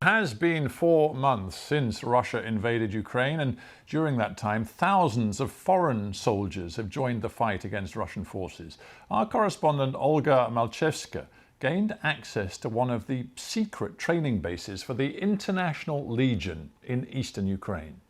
It has been 4 months since Russia invaded Ukraine, and during that time, thousands of foreign soldiers have joined the fight against Russian forces. Our correspondent Olga Malchevska gained access to one of the secret training bases for the International Legion in eastern Ukraine.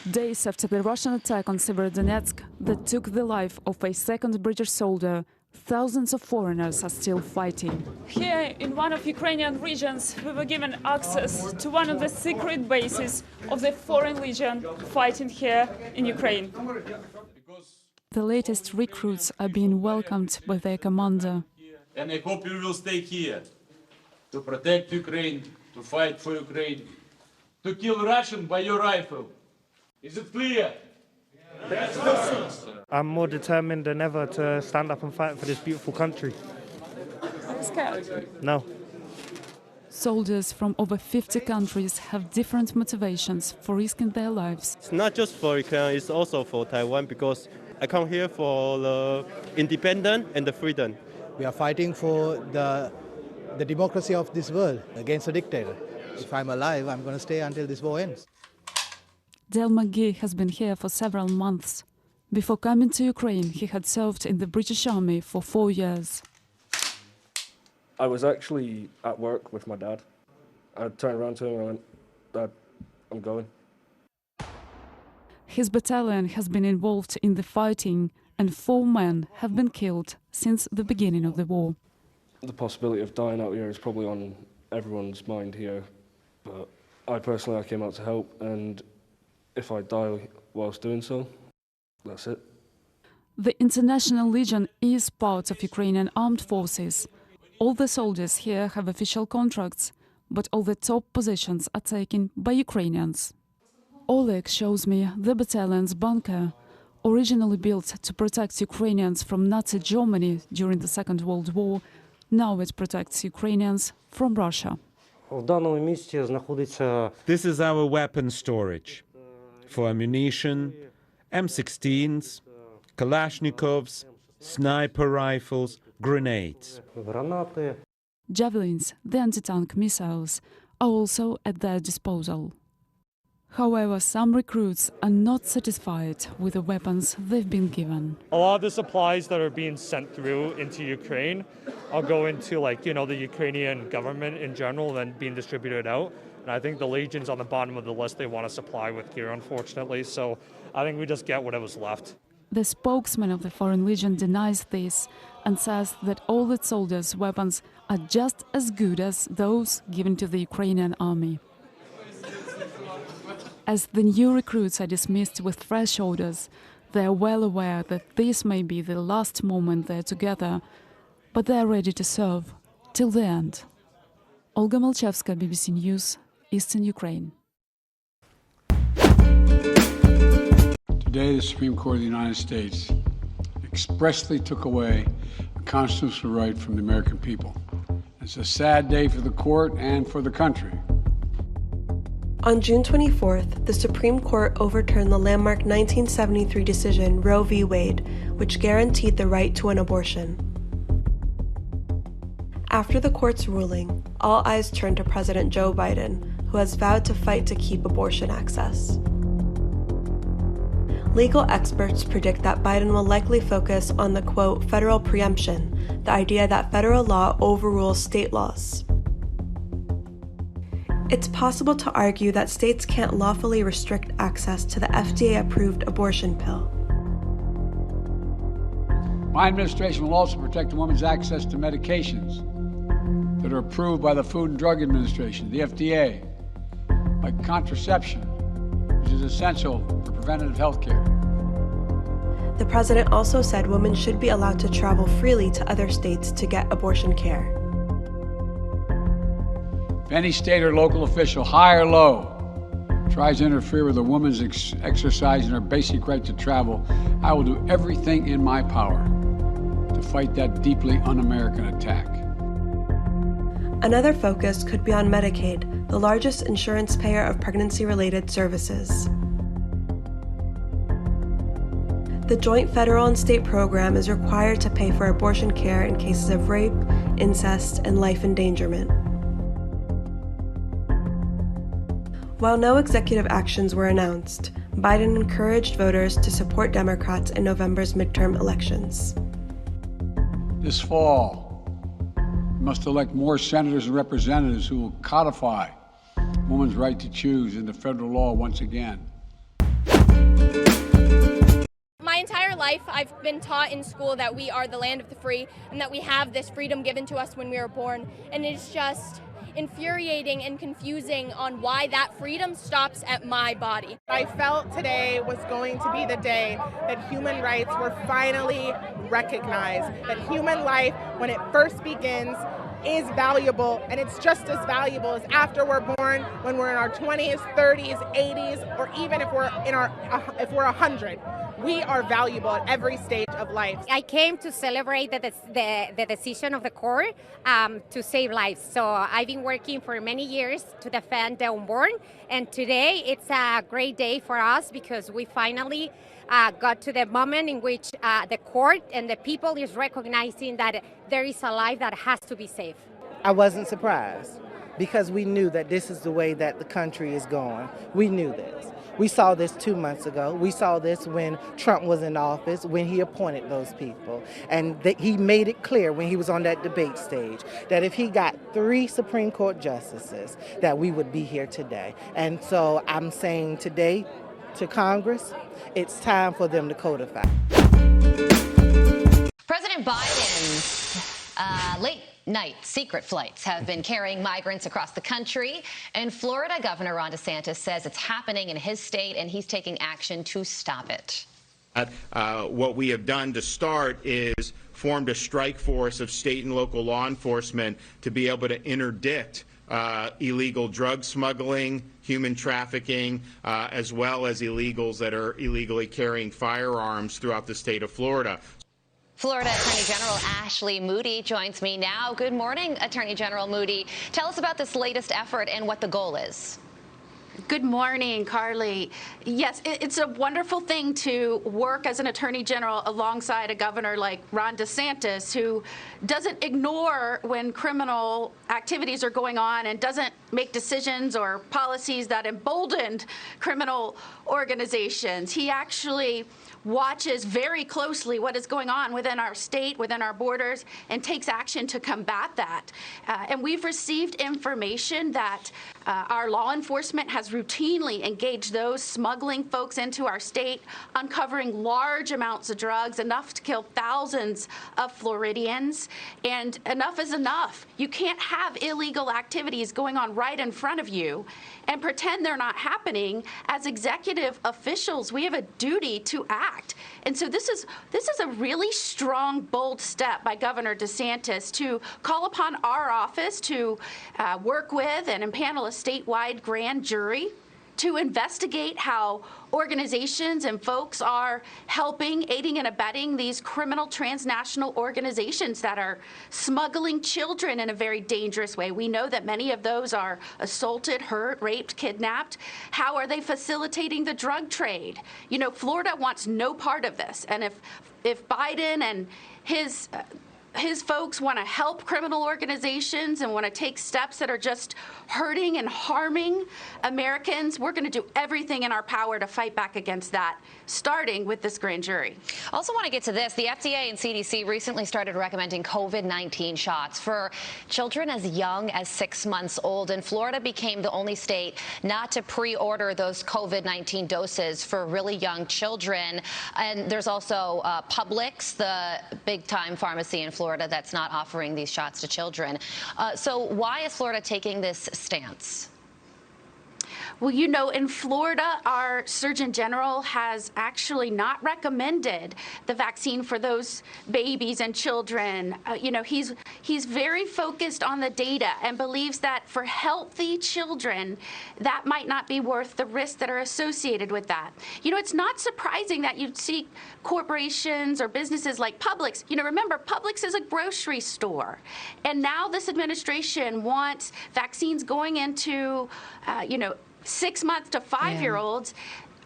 Days after the Russian attack on Severodonetsk that took the life of a second British soldier, thousands of foreigners are still fighting. Here, in one of Ukrainian regions, we were given access to one of the secret bases of the Foreign Legion fighting here in Ukraine. The latest recruits are being welcomed by their commander. And I hope you will stay here to protect Ukraine, to fight for Ukraine, to kill Russian by your rifle. Is it clear? Yes. I'm more determined than ever to stand up and fight for this beautiful country. Are you scared? No. Soldiers from over 50 countries have different motivations for risking their lives. It's not just for Ukraine, it's also for Taiwan, because I come here for the independence and the freedom. We are fighting for the democracy of this world against a dictator. If I'm alive, I'm going to stay until this war ends. Del McGee has been here for several months. Before coming to Ukraine, he had served in the British Army for 4 years. I was actually at work with my dad. I turned around to him and I went, "Dad, I'm going." His battalion has been involved in the fighting, and 4 men have been killed since the beginning of the war. The possibility of dying out here is probably on everyone's mind here, but I personally came out to help, and if I die whilst doing so, that's it. The International Legion is part of Ukrainian armed forces. All the soldiers here have official contracts, but all the top positions are taken by Ukrainians. Oleg shows me the battalion's bunker, originally built to protect Ukrainians from Nazi Germany during the Second World War. Now it protects Ukrainians from Russia. This is our weapon storage for ammunition, M16s, Kalashnikovs, sniper rifles, grenades. Javelins, the anti-tank missiles, are also at their disposal. However, some recruits are not satisfied with the weapons they've been given. A lot of the supplies that are being sent through into Ukraine are going to, the Ukrainian government in general and being distributed out. And I think the Legion's on the bottom of the list they want to supply with gear, unfortunately. So I think we just get whatever's left. The spokesman of the Foreign Legion denies this and says that all its soldiers' weapons are just as good as those given to the Ukrainian army. As the new recruits are dismissed with fresh orders, they are well aware that this may be the last moment they're together, but they are ready to serve till the end. Olga Malchevska, BBC News, Eastern Ukraine. Today, the Supreme Court of the United States expressly took away a constitutional right from the American people. It's a sad day for the court and for the country. On June 24th, the Supreme Court overturned the landmark 1973 decision Roe v. Wade, which guaranteed the right to an abortion. After the court's ruling, all eyes turned to President Joe Biden, who has vowed to fight to keep abortion access. Legal experts predict that Biden will likely focus on the, quote, federal preemption, the idea that federal law overrules state laws. It's possible to argue that states can't lawfully restrict access to the FDA-approved abortion pill. My administration will also protect a woman's access to medications that are approved by the Food and Drug Administration, the FDA, like contraception, which is essential for preventative health care. The president also said women should be allowed to travel freely to other states to get abortion care. If any state or local official, high or low, tries to interfere with a woman's exercising her basic right to travel, I will do everything in my power to fight that deeply un-American attack. Another focus could be on Medicaid, the largest insurance payer of pregnancy-related services. The joint federal and state program is required to pay for abortion care in cases of rape, incest, and life endangerment. While no executive actions were announced, Biden encouraged voters to support Democrats in November's midterm elections. This fall, we must elect more senators and representatives who will codify women's right to choose into federal law once again. My entire life, I've been taught in school that we are the land of the free and that we have this freedom given to us when we were born. And it's just infuriating and confusing on why that freedom stops at my body. I felt today was going to be the day that human rights were finally recognized, that human life, when it first begins, is valuable, and it's just as valuable as after we're born, when we're in our 20s, 30s, 80s, or even if we're 100. We are valuable at every stage of life. I came to celebrate the decision of the court to save lives. So I've been working for many years to defend the unborn, and today it's a great day for us because we finally got to the moment in which the court and the people is recognizing that there is a life that has to be saved. I wasn't surprised because we knew that this is the way that the country is going. We knew this. We saw this 2 months ago. We saw this when Trump was in office, when he appointed those people. And he made it clear when he was on that debate stage that if he got 3 Supreme Court justices, that we would be here today. And so I'm saying today to Congress, it's time for them to codify. President Biden's late-night secret flights have been carrying migrants across the country. And Florida Governor Ron DeSantis says it's happening in his state, and he's taking action to stop it. What we have done to start is formed a strike force of state and local law enforcement to be able to interdict illegal drug smuggling, human trafficking, as well as illegals that are illegally carrying firearms throughout the state of Florida. Florida Attorney General Ashley Moody joins me now. Good morning, Attorney General Moody. Tell us about this latest effort and what the goal is. Good morning, Carly. Yes, it's a wonderful thing to work as an attorney general alongside a governor like Ron DeSantis, who doesn't ignore when criminal activities are going on and doesn't make decisions or policies that emboldened criminal organizations. He actually watches very closely what is going on within our state, within our borders, and takes action to combat that. And we've received information that our law enforcement has routinely engaged those smuggling folks into our state, uncovering large amounts of drugs, enough to kill thousands of Floridians. And enough is enough. You can't have illegal activities going on right in front of you and pretend they're not happening. As executive officials, we have a duty to act. And so this is a really strong, bold step by Governor DeSantis to call upon our office to work with and impanel a statewide grand jury to investigate how organizations and folks are helping, aiding and abetting these criminal transnational organizations that are smuggling children in a very dangerous way. We know that many of those are assaulted, hurt, raped, kidnapped. How are they facilitating the drug trade? You know, Florida wants no part of this. And if Biden and his folks want to help criminal organizations and want to take steps that are just hurting and harming Americans, we're going to do everything in our power to fight back against that, starting with this grand jury. Also want to get to this. The FDA and CDC recently started recommending COVID-19 shots for children as young as 6 months old, and Florida became the only state not to pre-order those COVID-19 doses for really young children. And there's also Publix, the big-time pharmacy in Florida, that's not offering these shots to children. So why is Florida taking this stance? Well, you know, in Florida, our Surgeon General has actually not recommended the vaccine for those babies and children. You know, he's very focused on the data and believes that for healthy children, that might not be worth the risks that are associated with that. You know, it's not surprising that you'd see corporations or businesses like Publix. You know, remember, Publix is a grocery store. And now this administration wants vaccines going into, 6 months to 5-year-olds.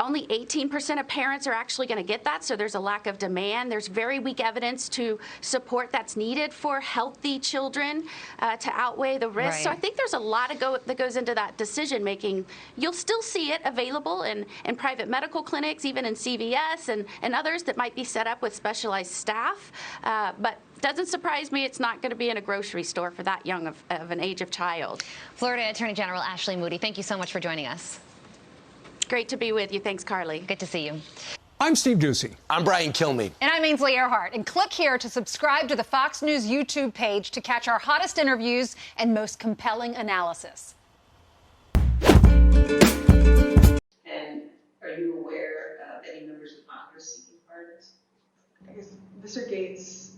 only 18% of parents are actually going to get that, so there's a lack of demand. There's very weak evidence to support that's needed for healthy children to outweigh the risk. Right. So I think there's a lot that goes into that decision making. You'll still see it available in private medical clinics, even in CVS and others that might be set up with specialized staff. But doesn't surprise me it's not going to be in a grocery store for that young of an age of child. Florida Attorney General Ashley Moody, thank you so much for joining us. Great to be with you. Thanks, Carly. Good to see you. I'm Steve Ducey. I'm Brian Kilmeade. And I'm Ainsley Earhart. And click here to subscribe to the Fox News YouTube page to catch our hottest interviews and most compelling analysis. And are you aware of any members of Congress seeking pardons? I guess Mr. Gates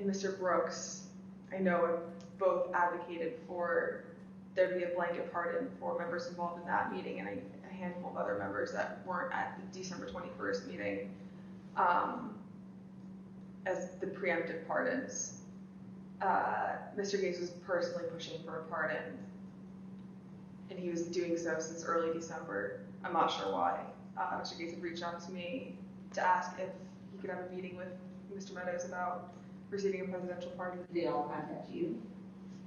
and Mr. Brooks, I know, have both advocated for there to be a blanket pardon for members involved in that meeting, and a handful of other members that weren't at the December 21st meeting as the preemptive pardons. Mr. Gates was personally pushing for a pardon, and he was doing so since early December. I'm not sure why. Mr. Gates had reached out to me to ask if he could have a meeting with Mr. Meadows about receiving a presidential pardon. Did they all contact you?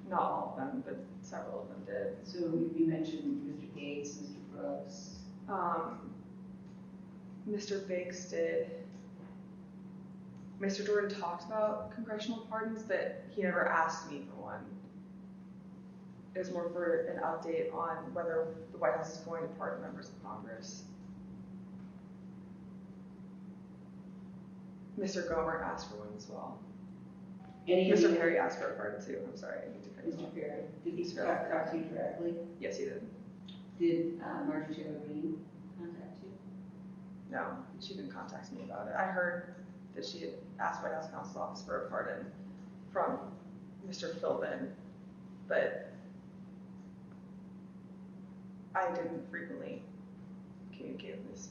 Not all of them, but several of them did. So you mentioned Mr. Gates, Mr. Brooks. Mr. Biggs did. Mr. Jordan talked about congressional pardons, but he never asked me for one. It was more for an update on whether the White House is going to pardon members of Congress. Mr. Gomer asked for one as well. Mr. Perry asked for a pardon too. I'm sorry, I need to cut you off. Mr. Perry, did he talk to you directly? Yes, he did. Did Marjorie Taylor Greene contact you? No, she didn't contact me about it. I heard that she had asked White House Counsel's Office for a pardon from Mr. Philbin, but I didn't frequently communicate with